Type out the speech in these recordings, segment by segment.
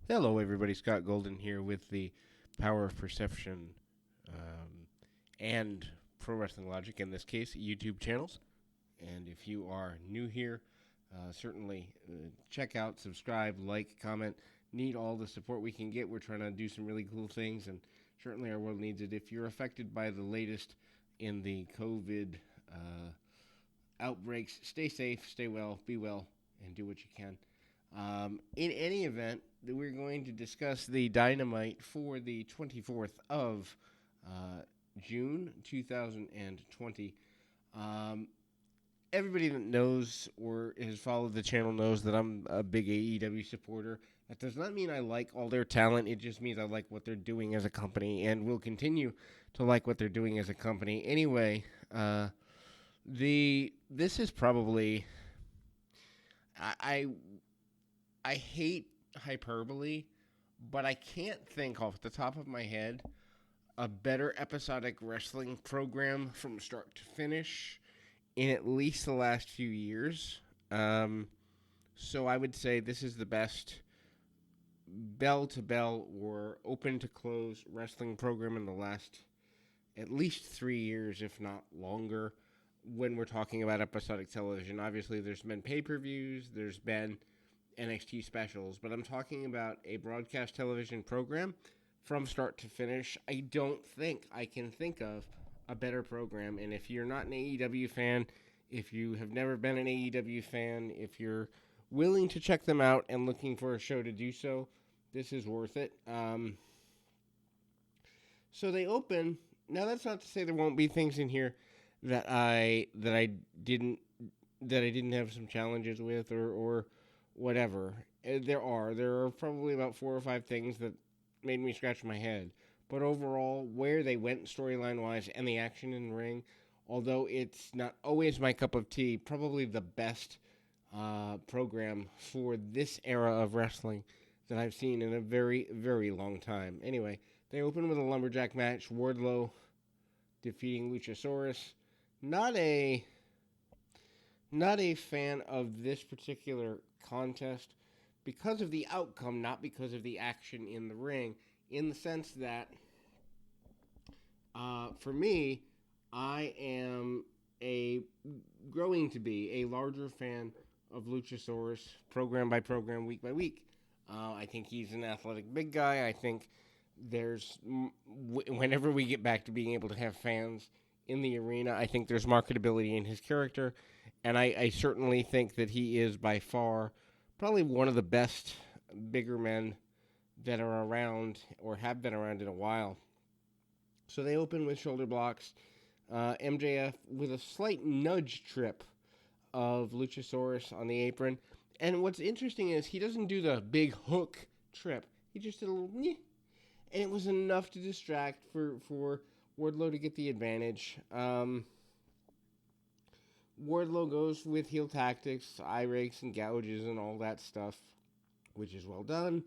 Hello, everybody. Scott Golden here with the Power of Perception and Pro Wrestling Logic, in this case, YouTube channels. And if you are new here, certainly check out, subscribe, like, comment. Need all the support we can get. We're trying to do some really cool things, and certainly our world needs it. If you're affected by the latest in the COVID outbreaks, stay safe, stay well, be well, and do what you can. In any event, we're going to discuss the Dynamite for the 24th of June 2020. Um, Everybody that knows or has followed the channel knows that I'm a big AEW supporter. That does not mean I like all their talent. It just means I like what they're doing as a company and will continue to like what they're doing as a company. Anyway, this is probably I I hate hyperbole, but I can't think off the top of my head a better episodic wrestling program from start to finish in at least the last few years. Um, so I would say this is the best bell to bell or open to close wrestling program in the last at least 3 years, if not longer. When we're talking about episodic television, obviously there's been pay per views, there's been NXT specials, but I'm talking about a broadcast television program from start to finish. I don't think I can think of a better program. And if you're not an AEW fan, if you have never been an AEW fan, if you're willing to check them out and looking for a show to do so, this is worth it. So they open. Now that's not to say there won't be things in here that I didn't have some challenges with or whatever. There are probably about 4 or 5 things that made me scratch my head. But overall, where they went storyline wise and the action in the ring, although it's not always my cup of tea, probably the best program for this era of wrestling that I've seen in a very, very long time. Anyway, they open with a lumberjack match. Wardlow defeating Luchasaurus. Not a not a fan of this particular contest because of the outcome, not because of the action in the ring. In the sense that, for me, I am a growing to be a larger fan of Luchasaurus, program by program, week by week. I think he's an athletic big guy. I think whenever we get back to being able to have fans in the arena, I think there's marketability in his character, and I certainly think that he is by far probably one of the best bigger men that are around or have been around in a while. So they open with shoulder blocks. MJF with a slight nudge trip of Luchasaurus on the apron. And what's interesting is he doesn't do the big hook trip. He just did a little nyeh, and it was enough to distract for Wardlow to get the advantage. Wardlow goes with heel tactics, eye rakes and gouges and all that stuff, which is well done.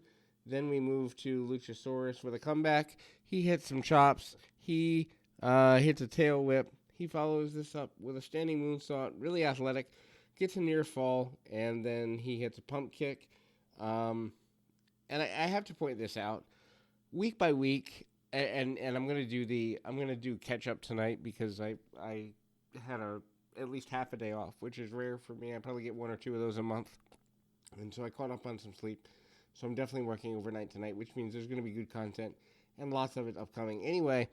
Then we move to Luchasaurus with a comeback. He hits some chops. He hits a tail whip. He follows this up with a standing moonsault, really athletic, gets a near fall, and then he hits a pump kick. And I have to point this out. Week by week, and I'm gonna do catch up tonight because I had at least half a day off, which is rare for me. I probably get 1 or 2 of those a month, and so I caught up on some sleep. So I'm definitely working overnight tonight, which means there's going to be good content and lots of it upcoming. Anyway,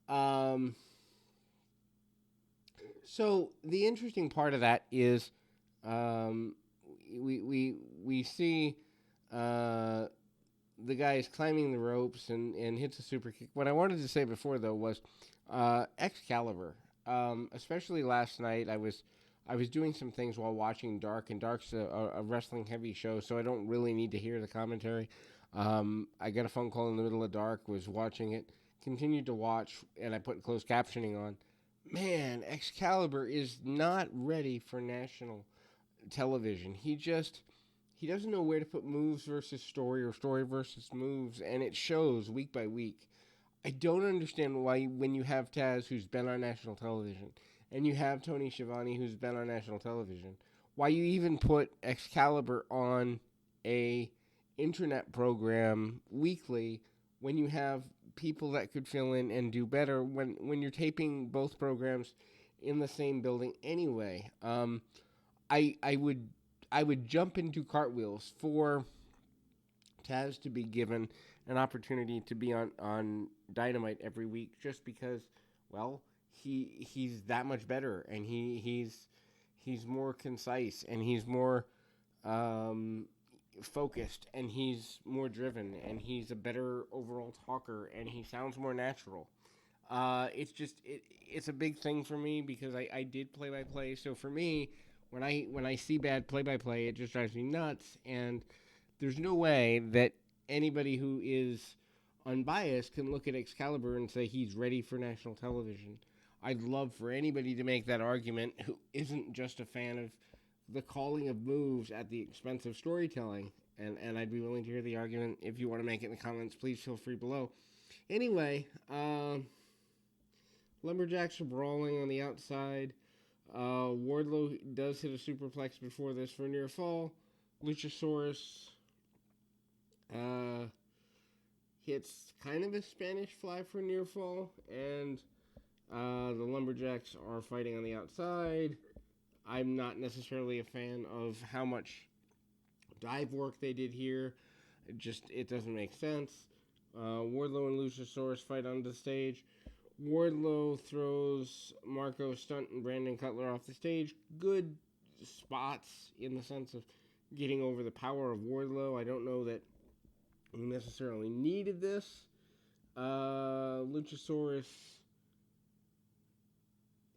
um, so the interesting part of that is um, we see uh, the guy is climbing the ropes and hits a super kick. What I wanted to say before though was Excalibur. Especially last night, I was doing some things while watching Dark, and Dark's a wrestling heavy show, so I don't really need to hear the commentary. I got a phone call in the middle of Dark, was watching it, continued to watch, and I put closed captioning on. Man, Excalibur is not ready for national television. He doesn't know where to put moves versus story or story versus moves, and it shows week by week. I don't understand why when you have Taz, who's been on national television, and you have Tony Schiavone, who's been on national television, why you even put Excalibur on a internet program weekly when you have people that could fill in and do better when you're taping both programs in the same building anyway. I would jump into cartwheels for Taz to be given an opportunity to be on Dynamite every week just because, well, he's that much better and he's more concise and he's more um, focused and he's more driven and he's a better overall talker and he sounds more natural. It's a big thing for me because I did play by play. So for me, when I see bad play by play, it just drives me nuts. And there's no way that anybody who is unbiased can look at Excalibur and say he's ready for national television. I'd love for anybody to make that argument who isn't just a fan of the calling of moves at the expense of storytelling. And I'd be willing to hear the argument. If you want to make it in the comments, please feel free below. Anyway, Lumberjacks are brawling on the outside. Wardlow does hit a superplex before this for a near fall. Luchasaurus hits kind of a Spanish fly for a near fall. And the Lumberjacks are fighting on the outside. I'm not necessarily a fan of how much dive work they did here. It doesn't make sense. Wardlow and Luchasaurus fight on the stage. Wardlow throws Marco Stunt and Brandon Cutler off the stage. Good spots in the sense of getting over the power of Wardlow. I don't know that we necessarily needed this. Luchasaurus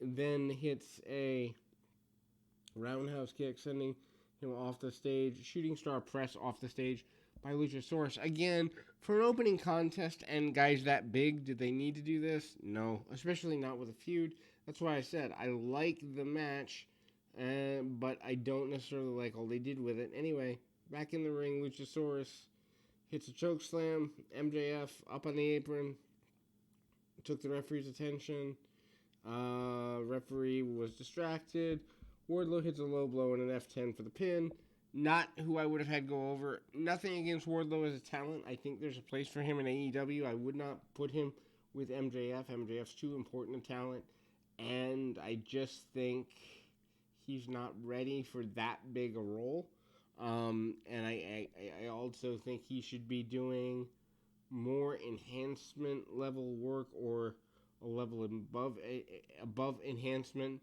then hits a roundhouse kick, sending him off the stage. Shooting star press off the stage by Luchasaurus. Again, for an opening contest and guys that big, did they need to do this? No, especially not with a feud. That's why I said I like the match, but I don't necessarily like all they did with it. Anyway, back in the ring, Luchasaurus hits a choke slam. MJF up on the apron, took the referee's attention. Referee was distracted. Wardlow hits a low blow and an F10 for the pin. Not who I would have had go over. Nothing against Wardlow as a talent. I think there's a place for him in AEW. I would not put him with MJF. MJF's too important a talent. And I just think he's not ready for that big a role. And I also think he should be doing more enhancement level work or a level above enhancement.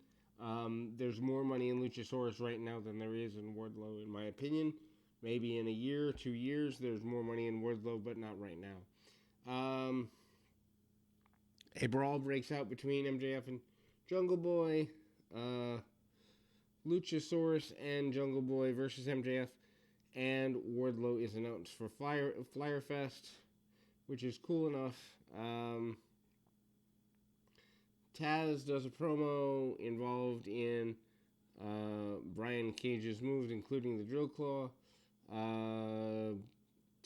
There's more money in Luchasaurus right now than there is in Wardlow, in my opinion. Maybe in a year, 2 years, there's more money in Wardlow, but not right now. A brawl breaks out between MJF and Jungle Boy. Luchasaurus and Jungle Boy versus MJF. And Wardlow is announced for Flyer Fest, which is cool enough. Taz does a promo involved in Brian Cage's moves, including the drill claw.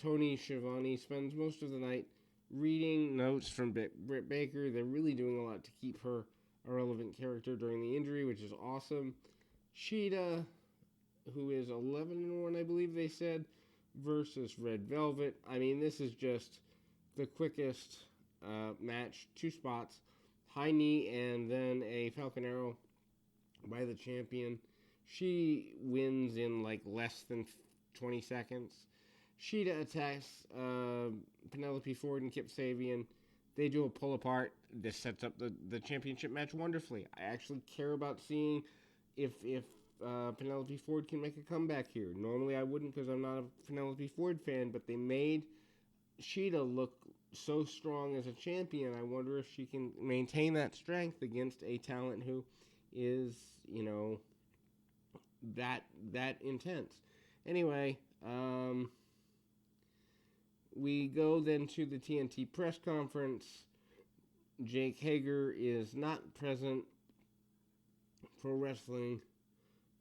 Tony Schiavone spends most of the night reading notes from Britt Baker. They're really doing a lot to keep her a relevant character during the injury, which is awesome. Cheetah, who is 11-1, I believe they said, versus Red Velvet. I mean, this is just the quickest match. 2 spots. High knee and then a Falcon Arrow by the champion. She wins in like less than 20 seconds. Sheeta attacks Penelope Ford and Kip Sabian. They do a pull apart. This sets up the championship match wonderfully. I actually care about seeing if Penelope Ford can make a comeback here. Normally I wouldn't because I'm not a Penelope Ford fan, but they made Sheeta look so strong as a champion. I wonder if she can maintain that strength against a talent who is, that intense. Anyway, we go then to the TNT press conference. Jake Hager is not present. Pro Wrestling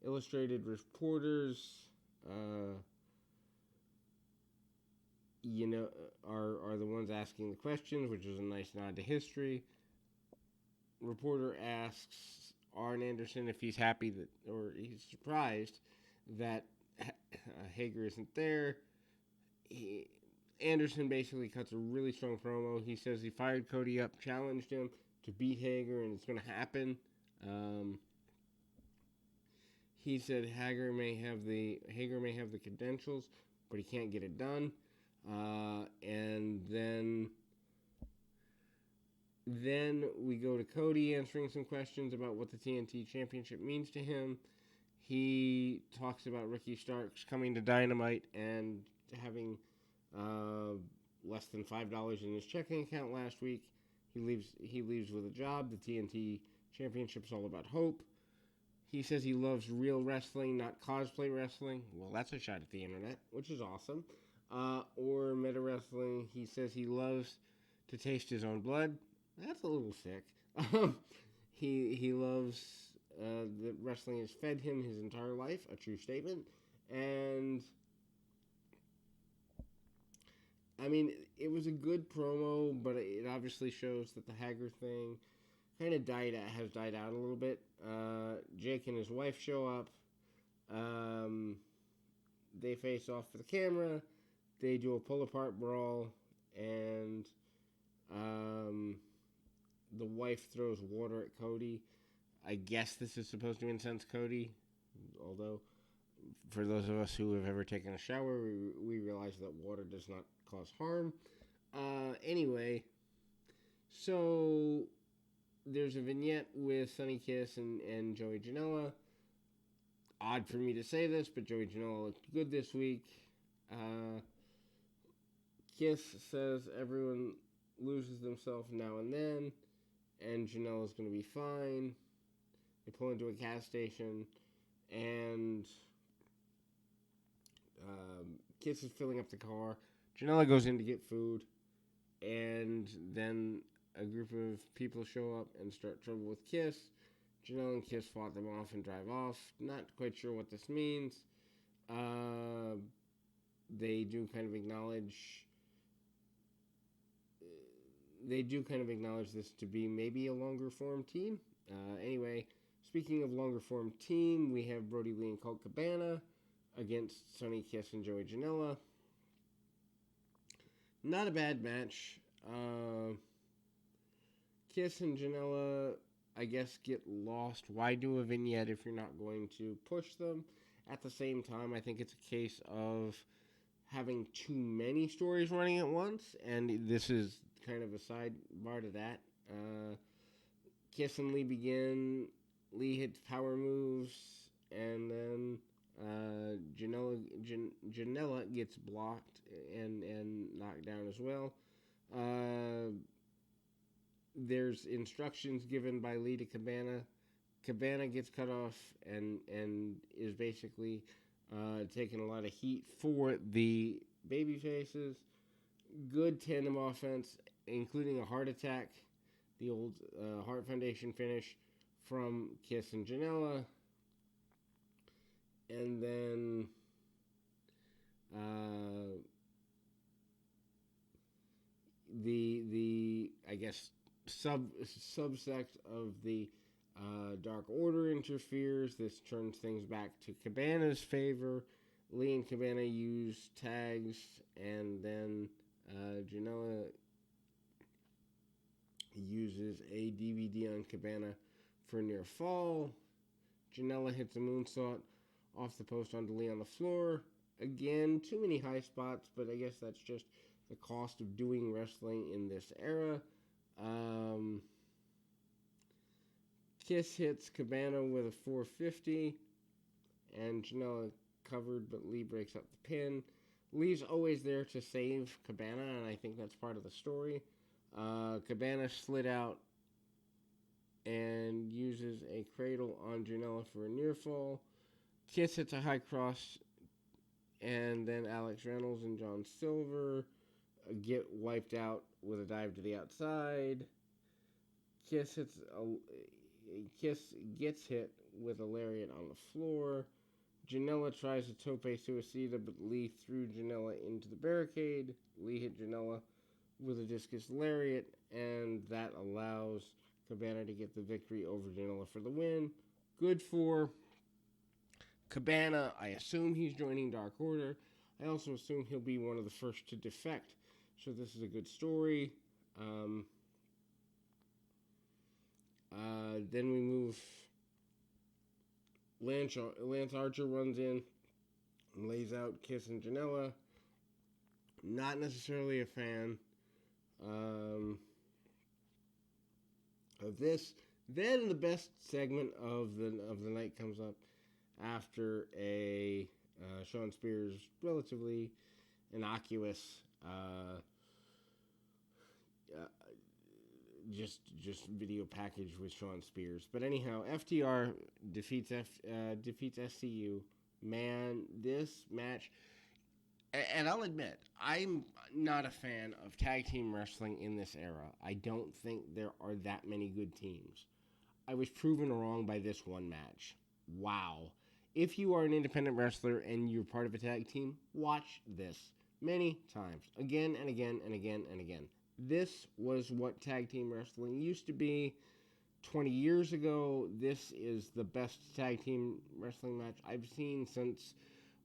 Illustrated reporters are the ones asking the questions, which is a nice nod to history. Reporter asks Arn Anderson if he's happy or he's surprised that Hager isn't there. Anderson basically cuts a really strong promo. He says he fired Cody up, challenged him to beat Hager, and it's going to happen. He said Hager may have the credentials, but he can't get it done. And then we go to Cody answering some questions about what the TNT Championship means to him. He talks about Ricky Starks coming to Dynamite and having less than $5 in his checking account last week. He leaves with a job. The TNT Championship's all about hope. He says he loves real wrestling, not cosplay wrestling. Well, that's a shot at the internet, which is awesome. Or meta wrestling. He says he loves to taste his own blood. That's a little sick. He loves that wrestling has fed him his entire life. A true statement. And I mean, it was a good promo, but it obviously shows that the Hager thing kind of has died out a little bit. Jake and his wife show up. They face off for the camera. They do a pull-apart brawl, and the wife throws water at Cody. I guess this is supposed to incense Cody, although for those of us who have ever taken a shower, we realize that water does not cause harm. Anyway, so there's a vignette with Sonny Kiss and Joey Janela. Odd for me to say this, but Joey Janela looked good this week. Kiss says everyone loses themselves now and then, and Janela's going to be fine. They pull into a gas station, and Kiss is filling up the car. Janela goes in to get food, and then a group of people show up and start trouble with Kiss. Janela and Kiss fought them off and drive off. Not quite sure what this means. They do kind of acknowledge this to be maybe a longer form team. Anyway, speaking of longer form team, we have Brody Lee and Colt Cabana against Sonny Kiss and Joey Janela. Not a bad match. Kiss and Janela, I guess, get lost. Why do a vignette if you're not going to push them? At the same time, I think it's a case of having too many stories running at once, and this is kind of a sidebar to that. Kiss and Lee begin. Lee hits power moves, and then Janela gets blocked and knocked down as well. There's instructions given by Lee to Cabana. Cabana gets cut off and is basically taking a lot of heat for the baby faces. Good tandem offense, including a heart attack, the old Heart Foundation finish from Kiss and Janela. And then the I guess subsect of the Dark Order interferes. This turns things back to Cabana's favor. Lee and Cabana use tags, and then Janela uses a DVD on Cabana for a near fall. Janela hits a moonsault off the post onto Lee on the floor. Again, too many high spots, but I guess that's just the cost of doing wrestling in this era. Kiss hits Cabana with a 450, and Janela covered, but Lee breaks up the pin. Lee's always there to save Cabana, and I think that's part of the story. Cabana slid out and uses a cradle on Janela for a near fall. Kiss hits a high cross, and then Alex Reynolds and John Silver get wiped out with a dive to the outside. Kiss gets hit with a lariat on the floor. Janela tries a tope suicida, but Lee threw Janela into the barricade. Lee hit Janela with a discus lariat, and that allows Cabana to get the victory over Janela for the win. Good for Cabana. I assume he's joining Dark Order. I also assume he'll be one of the first to defect. So this is a good story. Then we move. Lance Archer runs in, lays out Kiss and Janela. Not necessarily a fan of this. Then the best segment of the night comes up after a Shawn Spears relatively innocuous just video package with Shawn Spears. But anyhow, FTR defeats SCU. Man, this match, and I'll admit, I'm not a fan of tag team wrestling in this era. I don't think there are that many good teams. I was proven wrong by this one match. Wow. If you are an independent wrestler and you're part of a tag team, watch this many times. Again and again and again and again. This was what tag team wrestling used to be 20 years ago. This is the best tag team wrestling match I've seen since,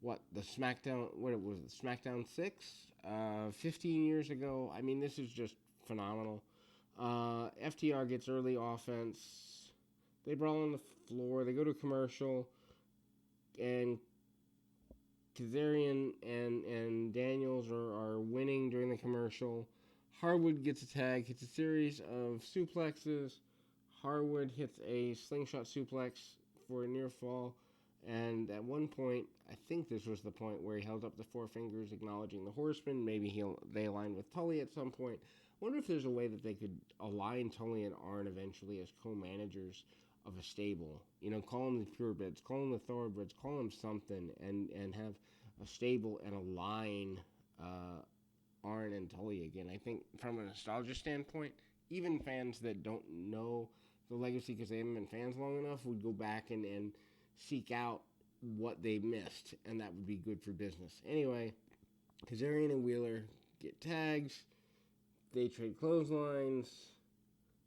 the SmackDown 6? 15 years ago. I mean, this is just phenomenal. FTR gets early offense. They brawl on the floor. They go to commercial. And Kazarian and Daniels are winning during the commercial. Harwood gets a tag, hits a series of suplexes. Harwood hits a slingshot suplex for a near fall. And at one point, I think this was the point where he held up the four fingers acknowledging the Horseman. Maybe they aligned with Tully at some point. I wonder if there's a way that they could align Tully and Arn eventually as co-managers of a stable. Call them the Purebreds, call them the Thoroughbreds, call them something, and have a stable and align Arn and Tully again. I think from a nostalgia standpoint, even fans that don't know the legacy because they haven't been fans long enough would go back and seek out what they missed, and that would be good for business. Anyway, Kazarian and Wheeler get tags. They trade clotheslines.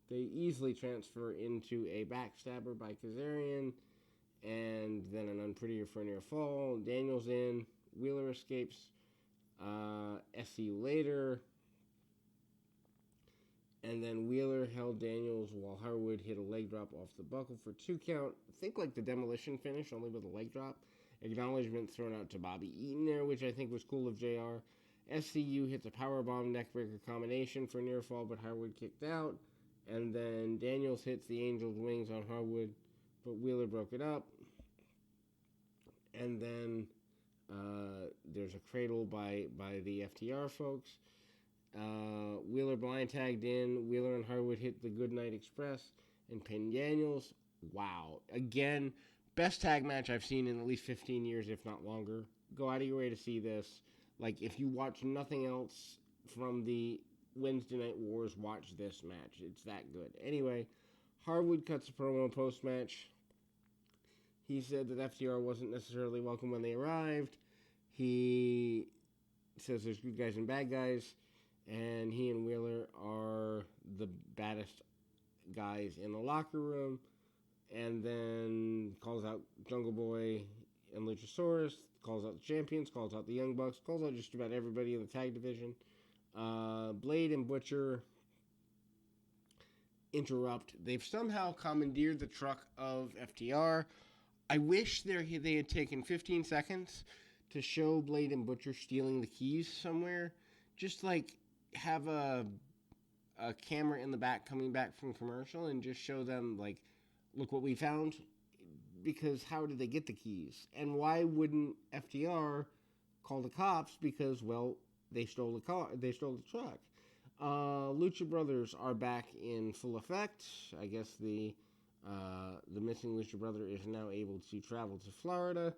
They easily transfer into a backstabber by Kazarian, and then an unprettier for a near fall. Daniels in. Wheeler escapes. SCU later. And then Wheeler held Daniels while Harwood hit a leg drop off the buckle for 2 count. Think like the demolition finish, only with a leg drop. Acknowledgement thrown out to Bobby Eaton there, which I think was cool of JR. SCU hits a powerbomb neckbreaker combination for near fall, but Harwood kicked out. And then Daniels hits the Angel's Wings on Harwood, but Wheeler broke it up. And then there's a cradle by the FTR folks. Wheeler blind tagged in. Wheeler and Harwood hit the Goodnight Express and pinned Daniels. Wow. Again, best tag match I've seen in at least 15 years, if not longer. Go out of your way to see this. Like, if you watch nothing else from the Wednesday Night Wars, watch this match. It's that good. Anyway, Harwood cuts a promo post-match. He said that FTR wasn't necessarily welcome when they arrived. He says there's good guys and bad guys, and he and Wheeler are the baddest guys in the locker room, and then calls out Jungle Boy and Luchasaurus, calls out the champions, calls out the Young Bucks, calls out just about everybody in the tag division. Blade and Butcher interrupt. They've somehow commandeered the truck of FTR. I wish they had taken 15 seconds to show Blade and Butcher stealing the keys somewhere. Just like have a camera in the back coming back from commercial and just show them, like, look what we found. Because how did they get the keys? And why wouldn't FTR call the cops? Because, well, they stole the car. They stole the truck. Lucha Brothers are back in full effect. I guess the missing Lucha Brother is now able to travel to Florida.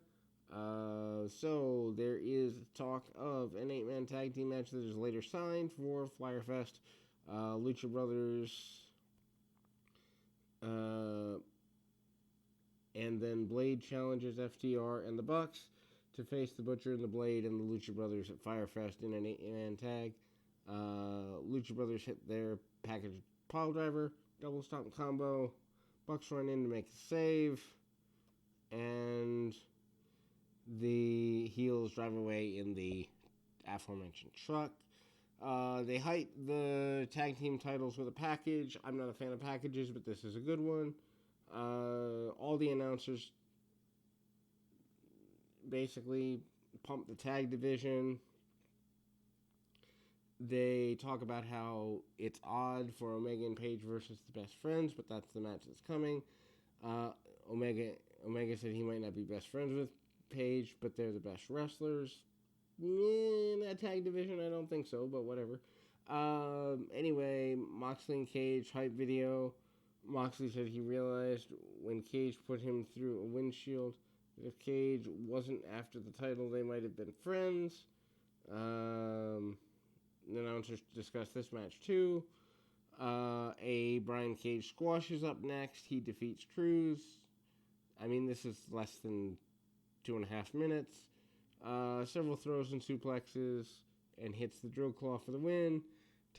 So there is talk of an 8-man tag team match that is later signed for Fyre Fest. Lucha Brothers, and then Blade challenges FTR and the Bucks to face the Butcher and the Blade and the Lucha Brothers at Fyre Fest in an 8-man tag. Lucha Brothers hit their package pile driver, double stomp combo. Bucks run in to make a save, and The heels drive away in the aforementioned truck. They hype the tag team titles with a package. I'm not a fan of packages, but this is a good one. All the announcers basically pump the tag division. They talk about how it's odd for Omega and Page versus the Best Friends, but that's the match that's coming. Omega said he might not be best friends with Page, but they're the best wrestlers. In that tag division, I don't think so, but whatever. Anyway, Moxley and Cage hype video. Moxley said he realized when Cage put him through a windshield, if Cage wasn't after the title, they might have been friends. The announcers discussed this match too. A Brian Cage squash is up next. He defeats Cruz. I mean, this is less than 2.5 minutes. Several throws and suplexes, and hits the drill claw for the win.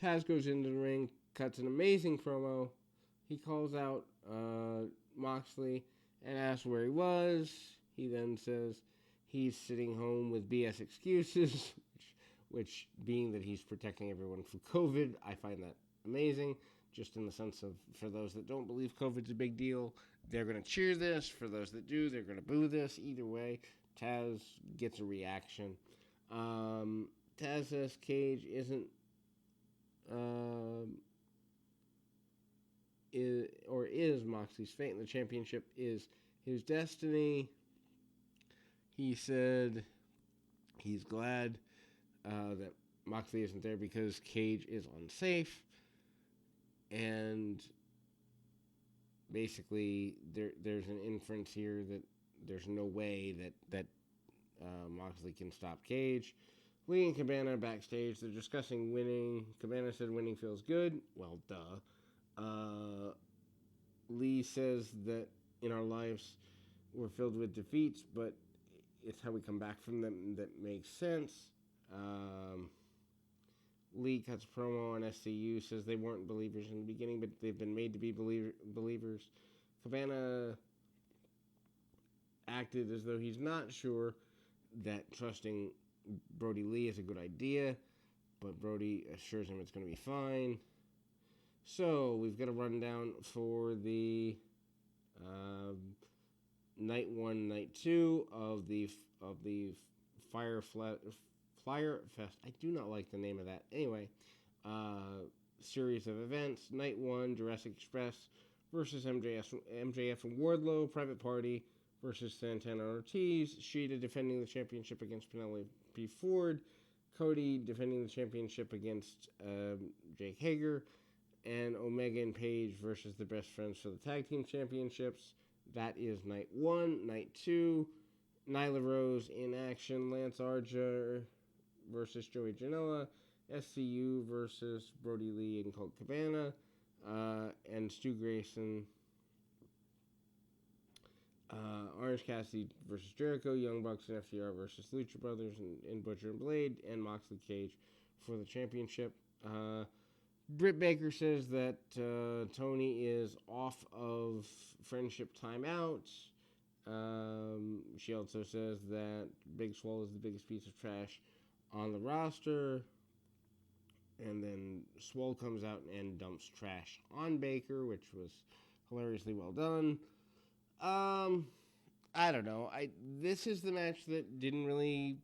Taz goes into the ring, cuts an amazing promo. He calls out Moxley and asks where he was. He then says he's sitting home with BS excuses, which being that he's protecting everyone from COVID, I find that amazing. Just in the sense of, for those that don't believe COVID's a big deal, they're going to cheer this. For those that do, they're going to boo this. Either way, Taz gets a reaction. Taz says Cage isn't, is Moxley's fate, and the championship is his destiny. He said he's glad that Moxley isn't there because Cage is unsafe, and basically there's an inference here that there's no way that Moxley can stop Cage. Lee and Cabana backstage, they're discussing winning. Cabana said winning feels good. Well, duh. Lee says that in our lives we're filled with defeats, but it's how we come back from them that makes sense. Lee cuts a promo on SCU, says they weren't believers in the beginning, but they've been made to be believers. Cabana acted as though he's not sure that trusting Brody Lee is a good idea, but Brody assures him it's going to be fine. So, we've got a rundown for the night 1, night 2 of the Fyre Fest. I do not like the name of that. Anyway, series of events. Night 1, Jurassic Express versus MJF and Wardlow. Private Party versus Santana Ortiz. Shida defending the championship against Penelope Ford. Cody defending the championship against Jake Hager. And Omega and Page versus the Best Friends for the Tag Team Championships. That is night 1. Night 2, Nyla Rose in action. Lance Archer versus Joey Janela. SCU versus Brody Lee and Colt Cabana. And Stu Grayson. Orange Cassidy versus Jericho. Young Bucks and FTR versus Lucha Brothers and Butcher and Blade. And Moxley Cage for the championship. Britt Baker says that Tony is off of friendship timeout. She also says that Big Swole is the biggest piece of trash on the roster. And then Swole comes out and dumps trash on Baker, which was hilariously well done. I don't know. This is the match that didn't really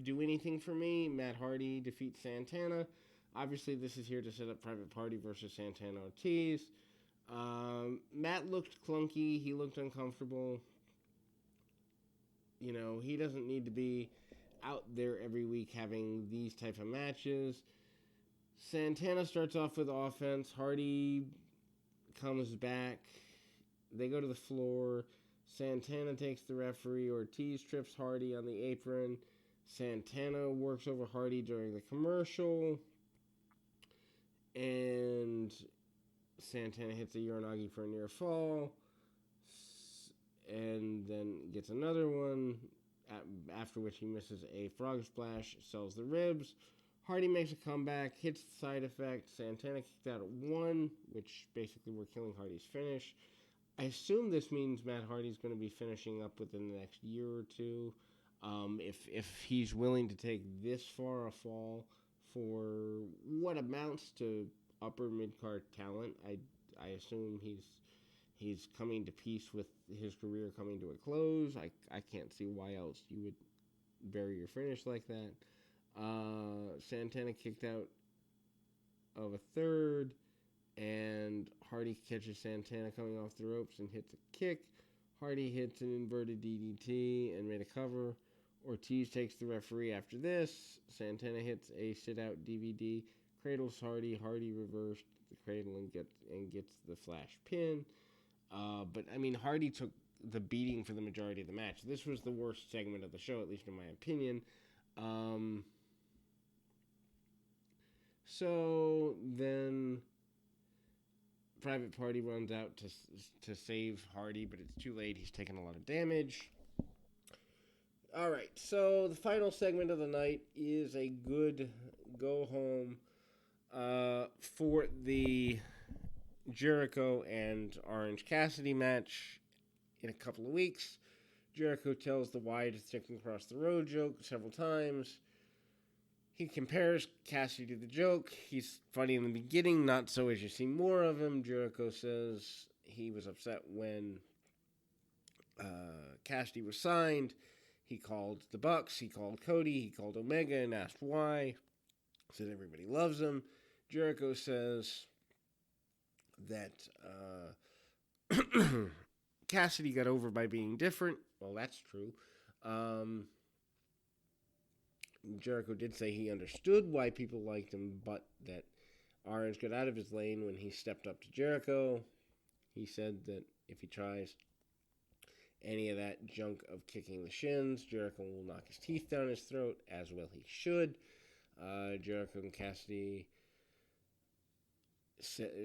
do anything for me. Matt Hardy defeats Santana. Obviously, this is here to set up Private Party versus Santana Ortiz. Matt looked clunky. He looked uncomfortable. You know, he doesn't need to be out there every week having these type of matches. Santana starts off with offense. Hardy comes back. They go to the floor. Santana takes the referee. Ortiz trips Hardy on the apron. Santana works over Hardy during the commercial. And Santana hits a Uranagi for a near fall. And then gets another one. After which he misses a frog splash. Sells the ribs. Hardy makes a comeback. Hits the side effect. Santana kicked out at 1. Which basically we're killing Hardy's finish. I assume this means Matt Hardy's going to be finishing up within the next year or two. If he's willing to take this far a fall for what amounts to upper mid card talent, I assume he's coming to peace with his career coming to a close. I can't see why else you would bury your finish like that. Santana kicked out of a third, and Hardy catches Santana coming off the ropes and hits a kick. Hardy hits an inverted DDT and made a cover. Ortiz takes the referee after this. Santana hits a sit-out DVD, cradles Hardy. Hardy reversed the cradle and gets the flash pin. But I mean, Hardy took the beating for the majority of the match. This was the worst segment of the show, at least in my opinion. So then Private Party runs out to save Hardy, but it's too late. He's taken a lot of damage. All right, so the final segment of the night is a good go-home for the Jericho and Orange Cassidy match in a couple of weeks. Jericho tells the "why to sticking across the road" joke several times. He compares Cassidy to the joke. He's funny in the beginning, not so as you see more of him. Jericho says he was upset when Cassidy was signed. He called the Bucks, he called Cody, he called Omega and asked why. Said everybody loves him. Jericho says that Cassidy got over by being different. Well, that's true. Jericho did say he understood why people liked him, but that Orange got out of his lane when he stepped up to Jericho. He said that if he tries any of that junk of kicking the shins, Jericho will knock his teeth down his throat, as well he should. Jericho and Cassidy...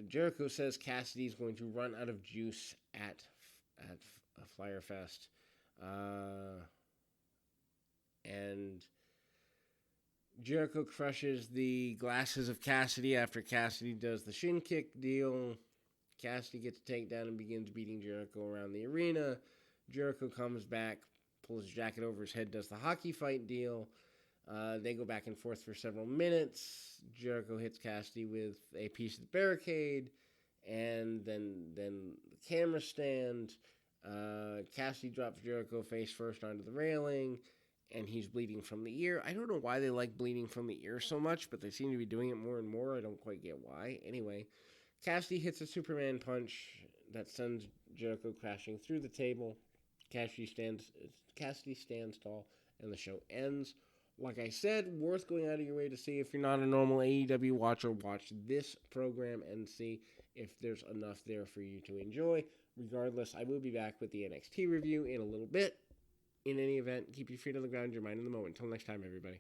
Jericho says Cassidy's going to run out of juice at Fyre Fest. And Jericho crushes the glasses of Cassidy after Cassidy does the shin kick deal. Cassidy gets a takedown and begins beating Jericho around the arena. Jericho comes back, pulls his jacket over his head, does the hockey fight deal. They go back and forth for several minutes. Jericho hits Cassidy with a piece of the barricade, and then the camera stand. Cassidy drops Jericho face first onto the railing, and he's bleeding from the ear. I don't know why they like bleeding from the ear so much, but they seem to be doing it more and more. I don't quite get why. Anyway, Cassidy hits a Superman punch that sends Jericho crashing through the table. Cassidy stands tall, and the show ends. Like I said, worth going out of your way to see. If you're not a normal AEW watcher, watch this program and see if there's enough there for you to enjoy. Regardless, I will be back with the NXT review in a little bit. In any event, keep your feet on the ground, your mind in the moment. Until next time, everybody.